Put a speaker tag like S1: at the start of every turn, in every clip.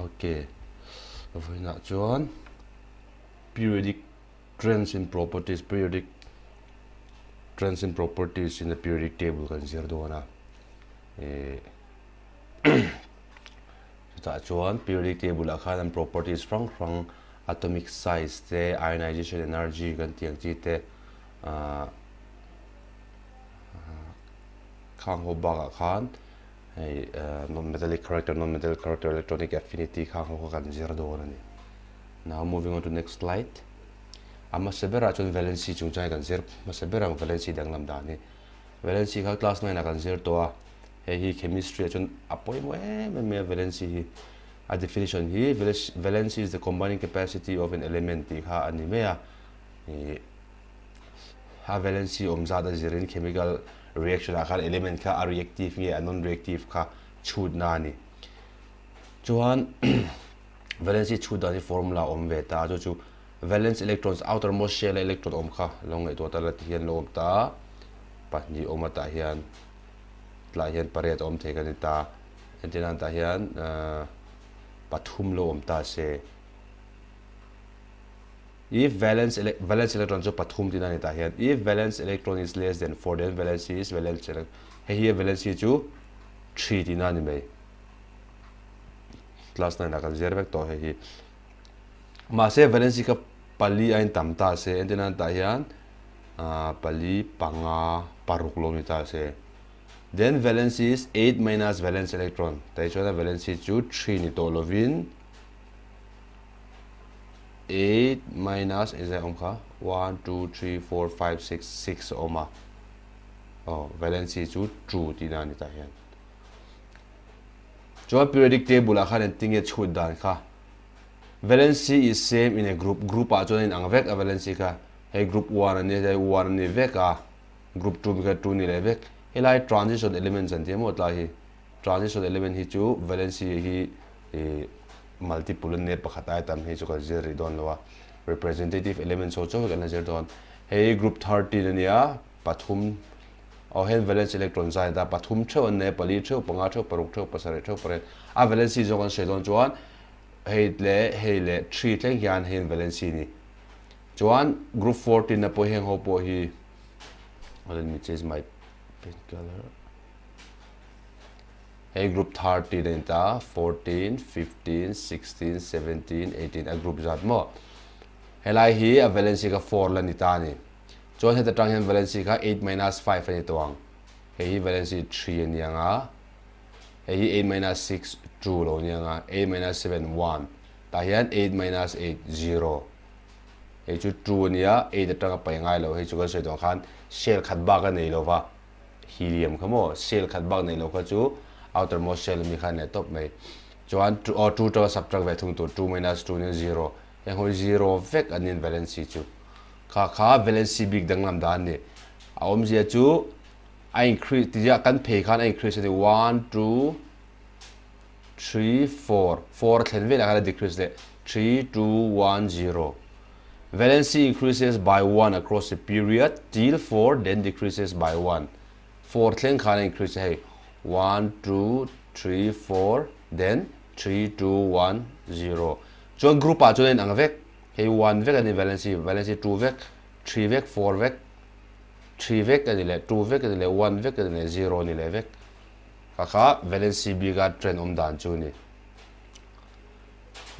S1: Okay. Với nãy chọn periodic trends in properties, periodic trends in properties in the periodic table kan zir do na. Ta chọn periodic table akhan and properties from atomic size te ionization energy kan tiang chi te khang ho ba khan non-metallic character, non-metallic character, electronic affinity khang ho kan zir do na ni. Now moving on to next slide. Ama sebera chon valency chung chai kan zir ma sebera valency dang lam da ni. Valency kha class 9 kan zir to a hi chemistry chon apoi me valency hi a definition hi valency is the combining capacity of an element ti kha ani me a ha valency omza da zirin chemical reaction akhar element kha a reactive nge a non reactive kha chud na ni chuan valency chud da ni formula om ve ta chu valence electrons outermost shell electron om kha long ei to ta la hian lom ta pahni om ta hian tla hian paret om the kan ta entenan ta hian pathum lo om ta se if valence electron jo pathum tin ani ta hian if valence electron is less than 4 then valence is valence here valence chu 3 tin ani mai class 9 kan zero vek to hi ma se valence ka pali ain tam ta se entenan ta hian pali panga paruk lo ni ta se then valence is 8 minus valence electron tai chona valence chu 3 ni to lovin 8 minus is that omkha 1 2 3 4 5 6 6 oma valence chu true ti na ni ta hian cho periodic table a khan ting e chhut dan kha valency is same in a group a chon in angvek a valency ka hey group 1 ani hey 1 ni veka group 2 ka 2 ni le vek helai transition elements an te mo tla hi transition element hi chu valency hi multiple ne pakhatai tam hi chu ka zeri don lowa representative element so chu ka na zer don hey group 13 ania pathum hen valence electron zai da pathum theu an ne pali theu panga theu paruk theu pasare theu pare a valency zo kan shedon chuan hey le 3 tleng hian hen valency ni chuan group 14 na po heng ho po hi let me change my pen color hey group 30 then ta 14 15 16 17 18 a group zat mo helai hi a valency ka 4 la ni ta ni chuan heta tang hian valency ka 8 minus 5 ani tawang hey valency 3 ani anga hey 8 minus 6 2 lo ni anga 8 minus 7 1 ta hian 8 minus 8 0 hey chu 2 ania 8 atanga pai ngai lo hey chu ka sei tong khan shell khat ba ka nei lo wa helium khamo shell khat ba nei lo kha chu outermost shell mi khan ne top mai chuan 2 to subtract ve thung to 2 minus 2 ni 0 yang hoi 0 vek anin valency chu kha valency big dang lam dan ni aom zia chu I increase tia kan phe khan I increase ni 1 2 3 4 4 thlen ve la kala decrease le 3 2 1 0 valency increases by 1 across the period till 4 then decreases by 1 4 thlen khan increase hey 1 2 3 4 then 3 2 1 0 chuan group a chuan ang vek hey 1 vek ani valency 2 vek 3 vek 4 vek 3 vek ani le 2 vek ani le 1 vek ani le 0 ni le vek kha valency biga trend om dan chu ni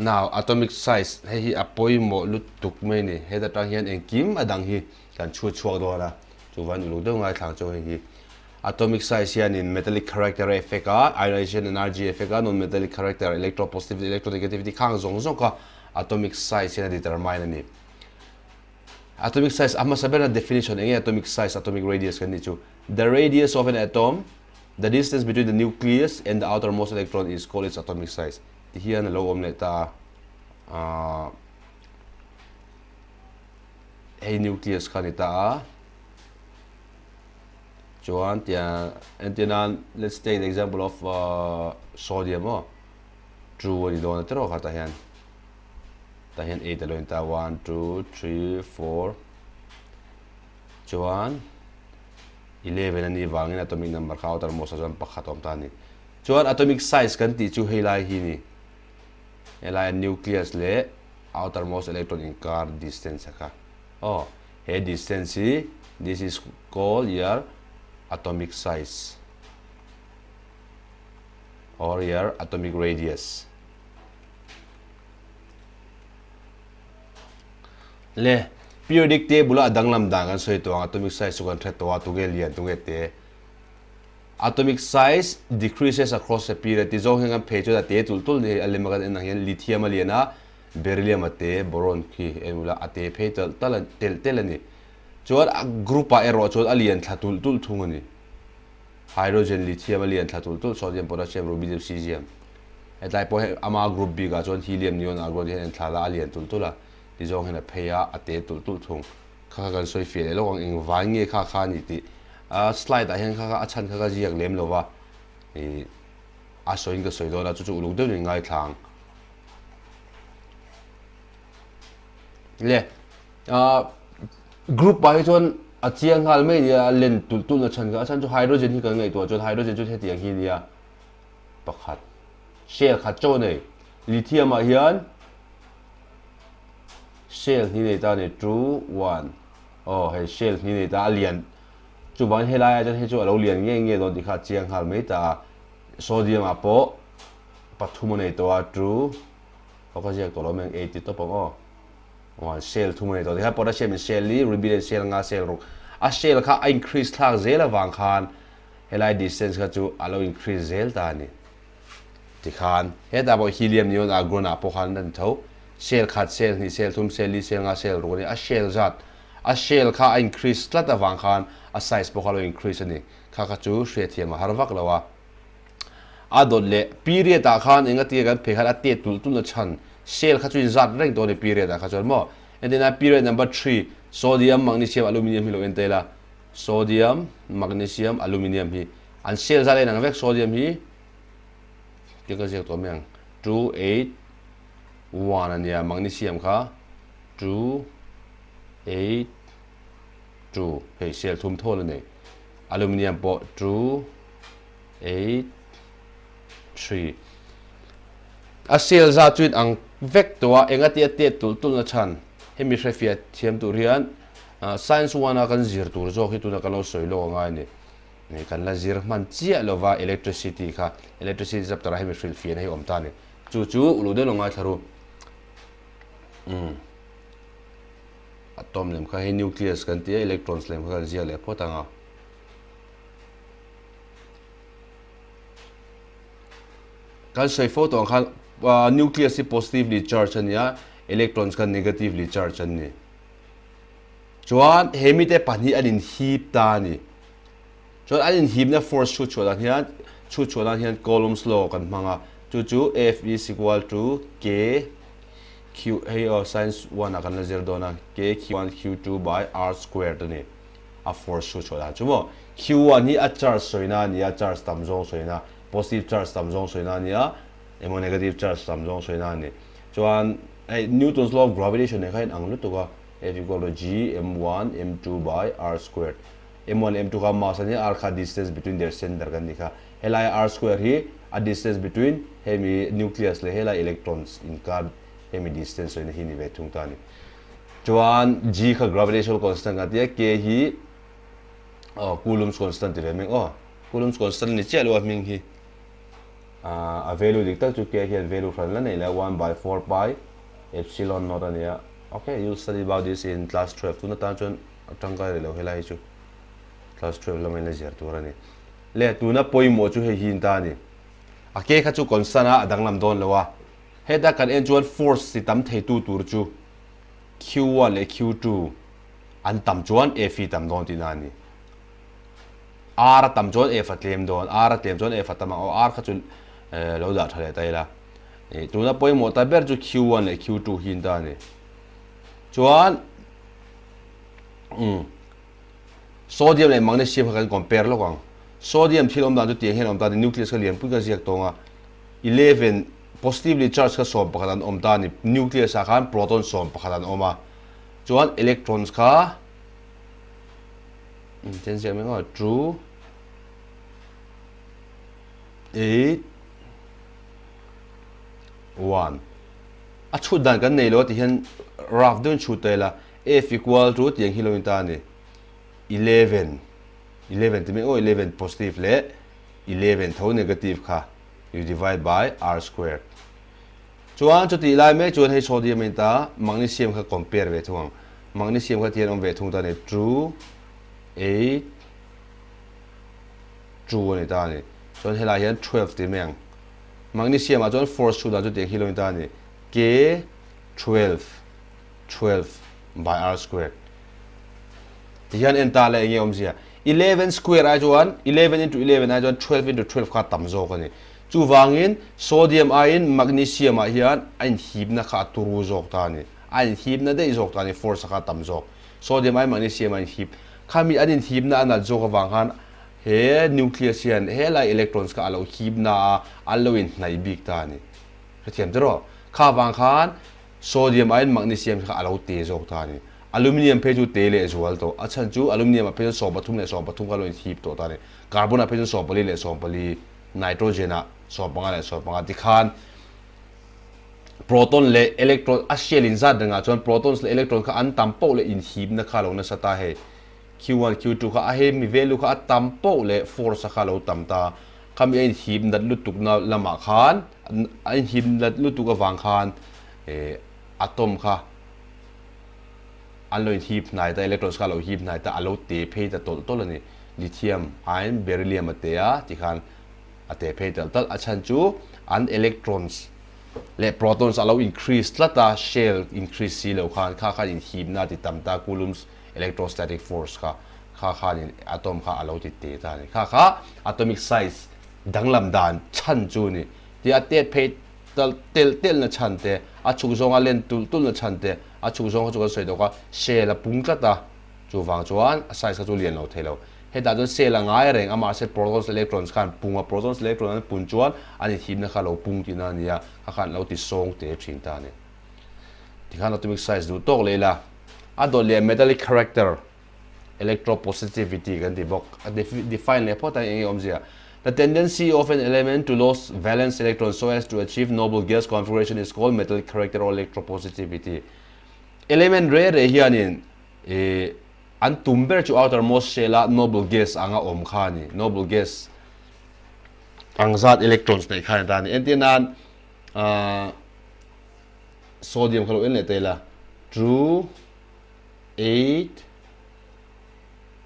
S1: now atomic size hey apoi mo lut tuk me ni he da tang hian engkim adang hi kan chu chuak do la chu van lu do ngai thang chu hi atomic size here in metallic character effect ionization energy effect non metallic character electropositivity electronegativity khang zong zong ka atomic size here determine ani atomic size ama sabena definition enge atomic size atomic radius kan ni chu the radius of an atom the distance between the nucleus and the outermost electron is called its atomic size here na lo om le ta hey nucleus kan ta chuan tia antinan let's take the example of sodium true ani don tro kha ta hian 8 alo ta 1 2 3 4 chuan 11 ani wangin atomic number kha outermost chuan pakhat om ta ni chuan atomic size kan ti chu helai hi ni helai nucleus le outermost electron inkar distance ka oh he distance hi this is called your atomic size or your atomic radius le periodic table adang lam dang kan soi to atomic size kan thre to tu ge lian tu ge te atomic size decreases across a period ti zo hang phe chu da te tul tul ni alem ga en hian lithium aliena beryllium ate boron ki emula ate phe tal tel ani chuan a group a ero chuan alien thatul tul thung ani hydrogen lithium alien thatul tul sodium potassium rubidium cesium hetlai po ama group b ga chuan helium neon argon hen thala alien tul tula ti zo hena pheya ate tul tul thung kha kan soi fe lo ang eng wang nge kha ni ti a slide a hen kha achan kha jiak lem lowa e a soin ga soi do na chu chu uluk de ni ngai thang le group by chon a chiang hal mai ya len tul na chan ga chan chu hydrogen hi ka ngai to chu hydrogen chu the tiang hi nia pakhat shell khat cho nei lithium a hian shell hi nei ta ne 2 1 oh he shell hi nei ta lian chu ban helai a he chu alo lian nge do di kha chiang hal mai ta sodium a po pathum nei to a 2 ka jiak to lo meng 80 to pong oh one shell thu mai to ha potassium shell li rubidium shell nga shell ru a shell kha increase thak zela wang khan helai distance kha chu alo increase zel ta ni ti khan he da bo helium neon argon a po khan nan tho shell khat shell ni shell thum shell li shell nga shell ru ni a shell zat a shell kha increase tlat a wang khan a size po kha increase ani kha chu hre thiam har wak lawa a dot le period ta khan enga ti kan phe khan a te tul na chan shell kha chu zat reng to ni period a kha chon mo and then period number 3 sodium magnesium aluminum hi lo entela sodium magnesium aluminum hi an shell za le nang vek sodium hi ke ka je to meng 2 8 1 ania magnesium kha 2 8 2 he shell thum thol ne aluminum po 2 8 3 a shell za chuin ang vek to enga ti te tul na chan hemi refia thiam tu rian science one kan zir tur zo hi tu na kalo soi lo ngai ni ni kan la zir man chia lova electricity kha electricity zap tara hemi fil fian hi om ta ni chu ulu de lo ngai tharu atom lem kha he nucleus kan ti electrons lem kha zia le potanga kan soi photo kha nucleus is positively charged ania electrons kan negatively charged ani chuan hemite pani anin heap ta ni chuan anin heap na force chu chuan hian coulomb's law kan manga chu F is equal to k q a science 1 kan zero dona k q1 q2 by r squared ani a force chu chuan chumo q1 ni a charge soina ni a charge tam zong soina positive charge tam zong soina ni a emo negative charge tam zong soina ni chuan Newton's law of gravitation ne khain ang lu to ga F equal to g m1 m2 by r squared m1 m2 ka mass ani r kha distance between their center kan dikha helai r square hi a distance between hemi nucleus le helai electrons in ka hemi distance so hi ni ve thung ta ni chuan g kha gravitational constant ka ti k hi coulomb's constant ti ve meng coulomb's constant ni chelo ming hi a value dik tak chu k hi value fran la nei la 1 by 4 pi epsilon not ania okay you'll study about this in class 12 tu na ta chon atangkai le lo helai chu class 12 la mai la zer tu rani le tu na poi mo chu he hin ta ni a ke kha chu constant a adang lam don lowa he da kan en chuan force si tam thei tu tur chu q1 le q2 an tam chuan f tam don ti na ni r tam chuan f atlem don r atlem chuan f tam o r kha chu lo da thale tai la tu na poi mo ta ber chu q1 le q2 hin ta ni chuan sodium le magnesium kan compare lo kang sodium thilom dan chu tiang hen om ta ni nucleus ka lian pu ka jiak tonga 11 positively charged ka som pakatan om ta ni nucleus a khan proton som pakatan oma chuan electrons kha ten se mengo 2 8 1 a chu dan kan nei lo ti hian raf dun chu te la f equal to tiang hi lo in ta ni 11 11 ti me o 11 positive le 11 tho negative kha you divide by r squared chuan chu ti lai me chuan hei sodium in ta magnesium kha compare ve thung magnesium kha tian om ve thung ta ni 2 8 2 ni ta ni chuan helai hian 12 ti meng magnesium a chuan force chu da chu tiang hi lo in ta ni k 12 by r squared hian en ta le nge om zia 11 square ai chuan 11 into 11 ai chuan 12 into 12 kha tam zo ka ni chu wangin sodium ion magnesium a hian ein hib na kha turu zok ta ni ein hib na dei zok ta ni force kha tam zok sodium ion magnesium ein hib khami anin hib na anal zo ka wang han he nucleus hian he lai electrons ka alo hib na alo in nai big ta ni thiam dro kha wang khan sodium ion magnesium kha alo te zok ta ni aluminium pe chu te le zual to achan chu aluminium pe so pathum le so pathum ka lo hip to ta ne carbon a pe so pali le so pali nitrogen a so panga le so panga tikhan proton le electron a shell in zat danga chon protons le electron kha an tampo le in hip na kha lo na sata he q1 q2 kha a he mi value kha tampo le force kha lo tamta kham in hip na lutuk na lama khan in hip na lutuk awang khan atom kha alloy heap nai ta electrons ka lo heap nai ta allo te phe ta tol tol ani lithium ion beryllium atea ti khan ate phe tel tal achan chu an electrons le protons allow increase tlata shell increase si lo khan kha in heap na ti tamta coulombs electrostatic force kha in atom kha allow ti te ta ni kha atomic size danglam dan chan chu ni ti ate phe tel na chan te a chu zonga len tul na chan te a chu zong chu ka soi do ka shell a pung ta chu wang chuan a size ka chu lian lo thelo he da don shell a ngai reng ama se protons electrons khan punga protons electron pun chuan ani him na kha lo pung ti na nia kha khan lo ti song te thin ta ne ti khan atomic size du tok le la a do le metallic character electropositivity kan di bok define le pota eng omzia the tendency of an element to lose valence electrons so as to achieve noble gas configuration is called metallic character or electropositivity element re hianin an tumber chu outermost shell noble gas anga om khani noble gas angzat electrons nei khani dan entinan sodium khalo en le tela 2 8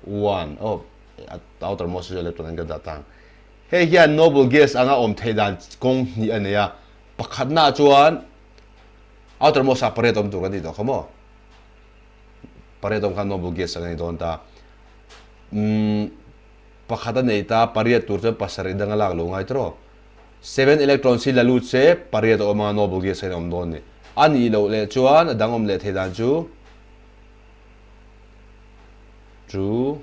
S1: 1 oh outermost electron ga datang he hian noble gas anga om theidan kong ni ania pakhatna chuan outermost separate om tu kan di to khamo paretom khan noble gas ani don ta pakhata nei ta pariat tur cha pasari danga lag lo ngai tro 7 electrons si lalut se pariat oma noble gas ani om don ni ani lo le chuan dangom le theidan chu 2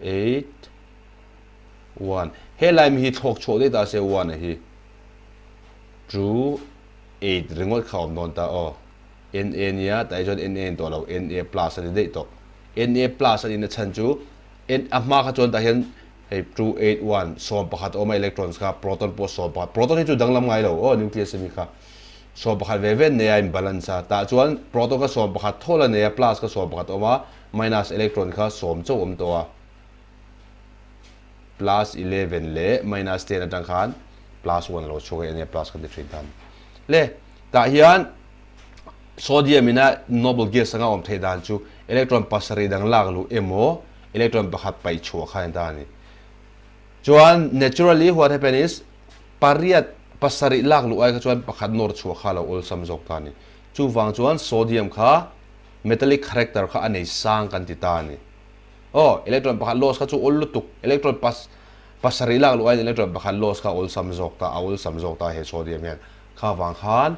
S1: 8 1 he laim hi thok chho de ta se 1 hi 2 8 ringot khawm don ta o na nia ta jon na to lo na plus ani de to na plus ani na chan chu n amma kha chon ta hian he 281 som pakhat oma electrons ka proton po so pa proton hi chu danglam ngai lo o nucleus mi kha so pakhat ve ve ne im balance ta chuan proton ka som pakhat thola ne plus ka som pakhat oma minus electron kha som chu om to a plus 11 le minus 10 atang khan plus 1 lo choge na plus ka de thin tan le ta hian sodium ina noble gas anga om theidan chu electron pasari dang laglu emo electron pakhat pai chu khan ta ni chuan naturally what happen is pariat pasari laglu ai ka chuan pakhat nor chu kha lo ol samjok ta ni chu wang chuan sodium kha metallic character kha anei sang kan ti ta ni oh electron pakhat loss kha chu ol lutuk electron pasari laglu ai electron pakhat loss kha ol samjok ta he sodium yan kha wang khan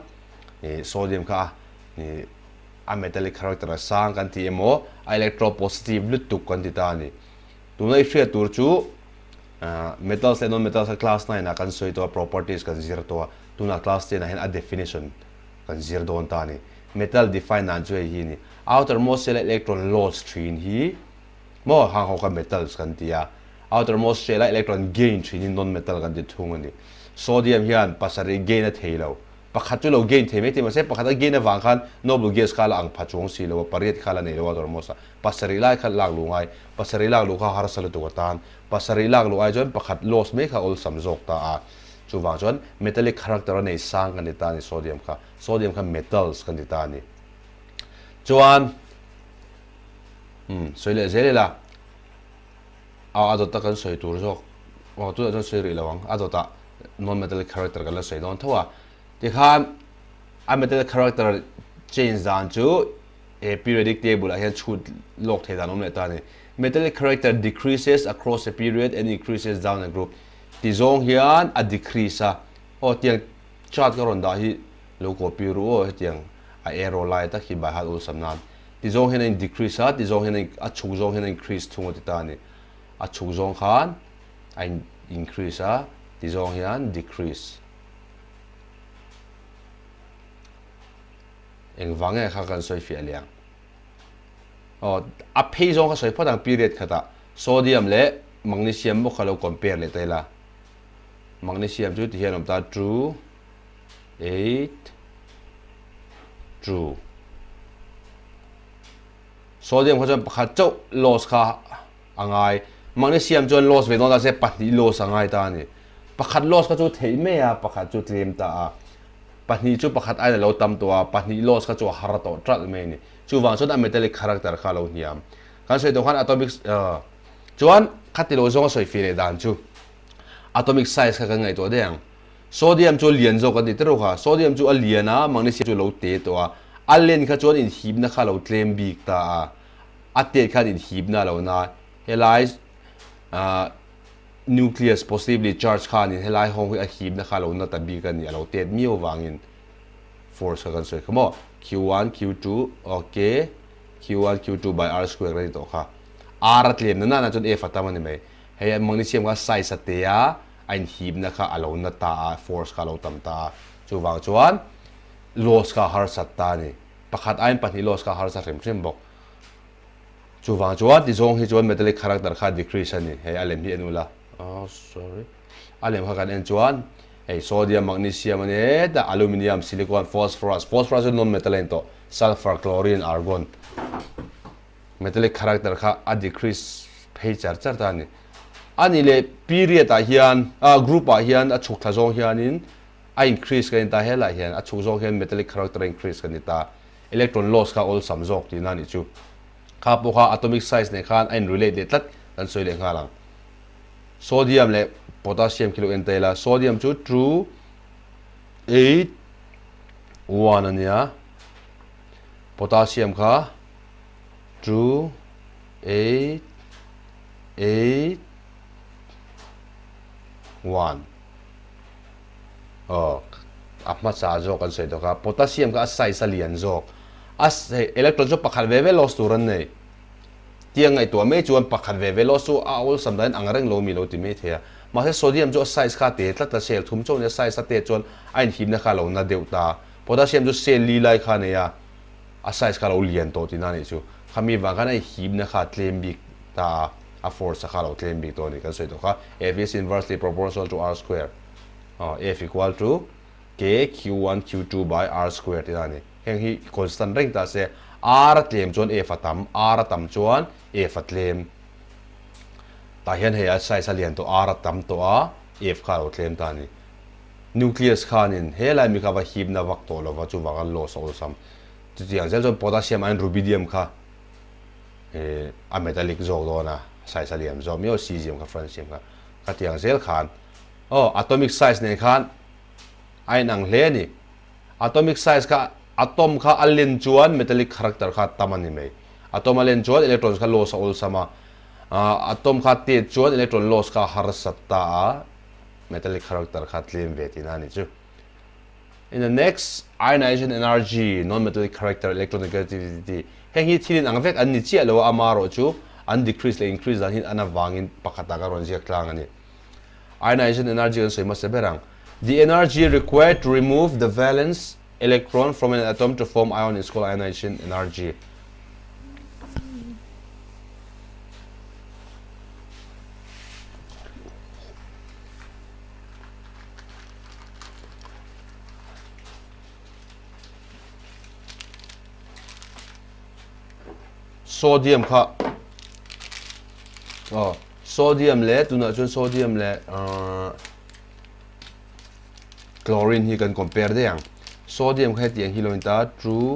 S1: sodium kha a metallic character sang kan ti emo electropositive lutuk kan ti ta ni tunai share tur chu metals and non metals class 9 kan soi to properties kan zero to tuna class 10 hen a definition kan zero don ta ni metal define an chu hi ni outermost shell electron loss thin hi mo hang ho ka metals kan tia outermost shell electron gain thin non metal kan ti thung ani sodium hian pasari gain a theilo ประคัดจุดเราเกณฑ์เทมิที่มาเสประคัดเกณฑ์ในฝั่งขันโนบลูเกสข้าละอังพัชวงสีเลวปริยัติข้าละเนี่ยเลวตัวมอสปัสริลายข้าลากลุงไอปัสริลากลุงข้าฮาร์สเลตัวตานปัสริลากลุงไอจนประคัดลอสเมข้าอุลสัมจกตาจูวางจนเมทัลลิกคาแรคเตอร์ในสร้างกันดิตานี่โซเดียมข้าเมทัลส์กันดิตานี่จวนสวยเลยเจเลยละเอาอาดุตตะกันสวยตัวจกตัวจนสวยรีละวังอาดุตตะ non metallic character กันละสวยนอนทั่วที่ข้ามmetallic character change ด้านจู periodic table อะไรชุดโลกเทดานอมเลตานี่ metallic character decreases across a period and increases down a group ที่จงเฮียน a decrease เตียงชาติก็รอนได้ที่โลกพิรูเตียง arrow line ตะขีบายหัดอุลสำนักที่จงเฮียน decrease ที่จงเฮียนชุกจงเฮียน increase ทุ่งติตานี่ชุกจงขัน increase ที่จงเฮียน decreaseเองฟังไงข้ากันสวยเฟียเลียงเพย์จงก็สวยเพราะต่างปีเรียดขตาโซเดียมเละมังนีเซียมบุคคลคอมเพลเลยแต่ละมังนีเซียมจุดที่เห็นออกมา true 8 true โซเดียมเขาจะขัดเจ้า loss ค่ะอ่างไงมังนีเซียมจน loss เวทน้องตาเสปัดที่ loss อ่างไงตานี่ประคัด loss ก็จุดเทไม่อะประคัดจุดเตรียมตาปัจจุบันจุดประคัดไอ้เราตำตัวปัจจุบัน loss ก็จุดฮาร์ตตรัสไม่นี่จุดวางจุดอเมริกันคาแรคเตอร์ข้าเราเนียมการสวยตัวขันอะตอมิกจวนขัดที่เราจงก็สวยฟีเลยด้านจูอะตอมิกไซส์ก็ไงตัวเดียงโซเดียมจุดเลียนจกันที่ตรุค่ะโซเดียมจุดเลียนะมังนีเซียมจุดเราเตะตัวอัลเลนก็จุดอินฮีบนะข้าเราเตรียมบีกตาอัตเตะข้าอินฮีบนะเรานะเฮลัยnucleus possibly charge ข้านี่เฮลัยห้องให้ฮีบนะข้าเรานะตัดบีกันนี่เราเตะมีวางอิน force กันสวยขโมย q1 q2 โอเค q1 q2 by r square กันนี่ตัวค่ะ r เตรียมนั่นน่ะจน f ตัดมันนี่ไหมเฮ้ยมังนีเซียมก็ไซส์เตียอันฮีบนะข้าเรานะตา force ข้าเราตำตาจูวางจวน loss ข้า hard สัตตานี่ประคัดไอ้ปัจจุบัน loss ข้า hard สัตเริ่มบอกจูวางจวนที่จงที่จวน metallic character ข้า decrease นี่เฮ้ยอะไรมีอันนู้นละ sorry อะไรมากันเอ็นจวนเฮ้ยโซเดียมแมกนีเซียมนี่แต่อลูมิเนียมซิลิคอนฟอสฟอรัสเป็น non metallic ตัว sulfur chlorine argon metallic character ข้า decrease เพย์จัดตานี่อันนี้เลย period อ่ะเฮียนgroup อ่ะเฮียนชุกทจงเฮียนินincrease กันตาเฮล่ะเฮียนชุกจงเฮียน metallic character increase กันตา electron loss ข้า all สัมจกที่นั่นอีจูข้าพวกข้า atomic size ในข้าอัน related ตัดกันสวยเลยข้าหลังโซเดียมเลย potassium กิโลเอนเตล่าโซเดียมจุด true 8 1อันเนี้ย potassium ข้า true 8 8 1อัพมาสาจกันสวยตัวครับ potassium ก็ใส่สลียนจกอิเล็กตรอนจุดประคัดเวเวลอสตัวนั้นเนี่ยเตียงไอตัวไม่จวนประคัดเวเวลอสเอาสำหรับอังเร่งโลมีโลติเมเทียมาใช้โซเดียมจุดไซส์ข้าเตะตัดเซลล์ทุ่มโจเนี่ยไซส์เตะจนไอหิมนะคะเราหน้าเดียวตา potassium จุดเซลล์ลีไลข้าเนี่ยไซส์ข้าเราเลียนโตที่นั่นนี่จูขามีบางกันไอหิมนะคะเทมบิกตาforce ข้าเราเทมบิกตัวนี้กันสวยตัวค่ะ F is inversely proportional to r square F equal to k q1 q2 by r square ที่นั่นนี่เฮงฮี constant เร่งตาเซ r เทมจน F ต่ำ r ต่ำจน F เทมแต่เห็นเฮียใส่เลียนตัว r ต่ำตัว F ข้าเราเทมตานี่ nucleus ข้านินเฮลัยมีข้าว่าฮีบนาวักตัวเราว่าจูวักัน loss เอาซ้ำจุดอย่างเช่นจน potassium อัน rubidium ข้าmetallic จอกตัวนะใส่เลียนจอกมีเอา cesium ข้า francium ข้าก็อย่างเช่นข้าน atomic size เนี่ยข้านไอ้หนังเลนี่ atomic size ข้า atom ข้าอัลเลนจวน metallic character ข้าตามันนี่ไหม atom อัลเลนจวน electrons ข้า loss เอาซ้ำatom ข้าเตะจวน electron loss ข้า hard สัตตา metallic character ข้าเตรียมเวทีนั่นนี่จู in the next ionization energy non-metallic character electronegativity เฮงฮีที่นี่อังเวกอันนี้เชี่ยเลยว่าอามาโรจูอัน decrease และ increase อันนี้อันนั้นวางอินปากตาการวันเจียกลางอันนี้ ionization energy กันสวยมาเสเบรัง the energy required to remove the valence electron from an atom to form ion is called ionization energy sodium kha sodium le tuna chun sodium le chlorine hi kan compare de yang sodium kha tiang hi loin ta true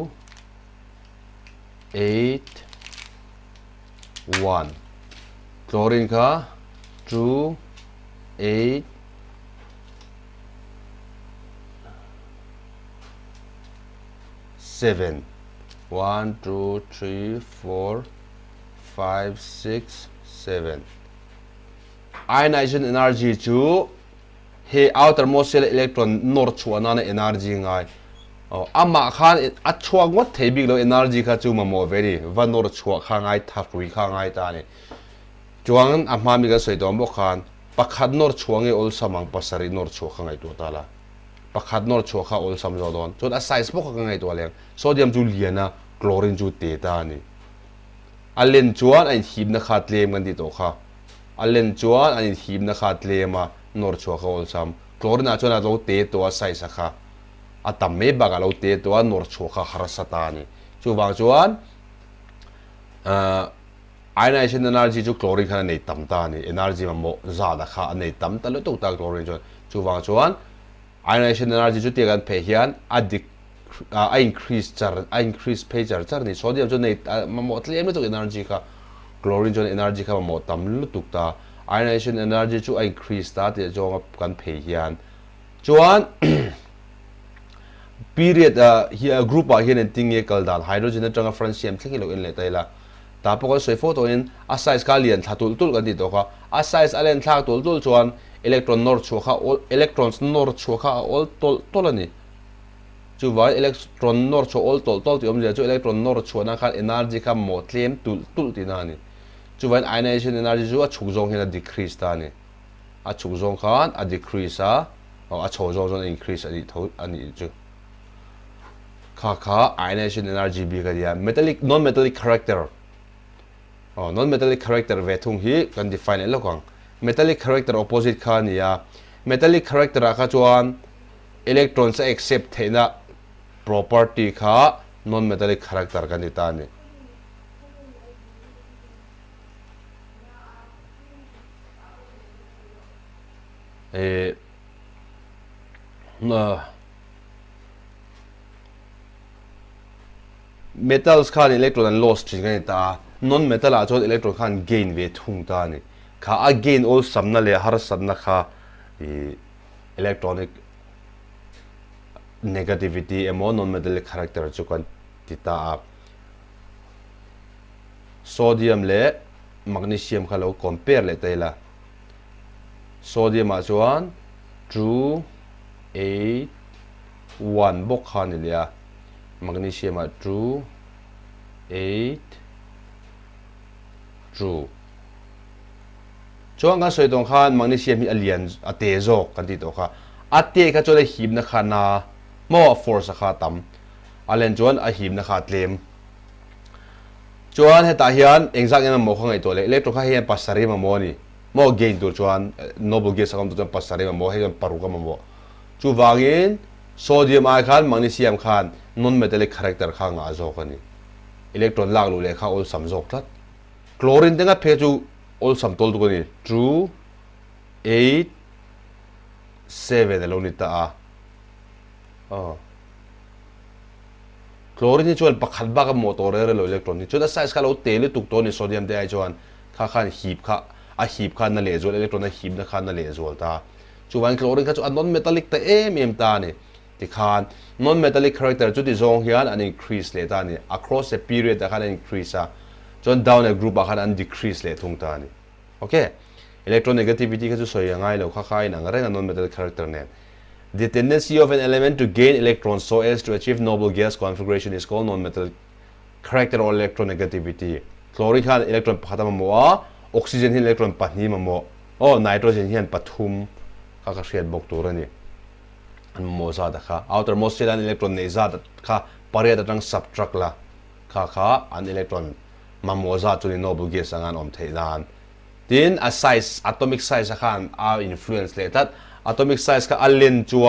S1: 8 1 chlorine kha true 8 7 1 2 3 4 5 6 7 ionization energy chu he outermost shell electron nor chuana na energy ngai ama khan a chuang wat thebik lo energy kha chu mamo veri van nor chua kha ngai tharui kha ngai ta ni chuang a ma mi ga soidom bo khan pakhat nor chuange ol samang pasari nor chu kha ngai tu tala pakhat nor chu kha ol sam zo don chon a size bo kha ngai to leng sodium chu liana chlorine chu te ta ni alen chuan ein him na khat lem kan di to kha alen chuan ein him na khat lema nor chu kha ol sam chlorine a chuan a lo te to a size kha atam me baga lo te to a nor chu kha harasata ni chu wang chuan ionization energy chu chlorine khan nei tam ta ni energy ma mo za da kha nei tam ta lo to ta chlorine chu wang chuan ionization energy chu te kan phe hian a increase phe char ni sodium chu nei ma mo tlem lo to energy kha chlorine chu energy kha ma mo tam lu tuk ta ionization energy chu increase ta te jong kan phe hian chuan period here group a hian en ting e kal dan hydrogen atanga francium thlengi lo in le taila ta po ko soi photo in a size ka lian thatul tul kan di to kha a size alen thak tul tul chuan electron nor chu kha all electrons nor chu kha all tol ani chu vai electron nor chu all tol ti om je chu electron nor chu na khan energy kha mo tlem tul ti na ni chu vai ionization energy chu a chuk zong hena decrease ta ni a chuk zong khan a decrease a chho zong increase ani tho ani chu kha ionization energy bi ka dia metallic non metallic character non metallic character ve thung hi kan define lo kang metallic character opposite kha nia metallic character a kha chuan electrons accept thena property kha non metallic character kan ni ta ni metals khan electron and loss thing kan ta non metal a chon electron khan gain ve thung ta ni kha a gain all samna le har sanna kha electronic negativity emo non metallic character chu kan ti ta sodium le magnesium kha lo compare le taila sodium a chuan 2 8 1 bok khan ni le magnesium a 2 8 2 chuan kan soi dong khan magnesium hi alian ate zo kan ti to kha ate kha chole him na khana mo force kha tam alen chuan a him na kha tlem chuan heta hian exact em mo khangai to le electron kha hian pasari ma mo ni mo gain tur chuan noble gas kam tu pasari ma mo he paru ka ma mo chu wangin sodium a khan magnesium khan non metallic character kha nga zo ka ni electron lag lu le kha ol sam jok thlat chlorine tenga phe chu ol sam tol tu ni 2 8 7 lo ni ta chlorine chuan pakhat ba ka motor re lo electron ni chu da size ka lo te le tuk to ni sodium te ai chuan kha khan hip kha a hip khan na le zol electron na hip na khan na le zol ta chu wan chlorine kha chu non metallic ta em ta ni ti khan non metallic character chu ti zong hian an increase le ta ni across a period da khan increase a chon down a group a khan an decrease le thung ta ni okay electronegativity ka chu soi ngai lo kha khai na nga non metallic character ne the tendency of an element to gain electrons so as to achieve noble gas configuration is called non metallic character or electronegativity chlorine khan electron pathama mo oxygen hin electron pathni ma mo nitrogen hian pathum kha ka hriat bok tur ani an mo za da kha outermost shell an electron nei za kha pare da tang subtract la kha an electron ma mo za chu ni noble gas angan om thei dan tin a size atomic size khan a influence le tat atomic size ka allen chuan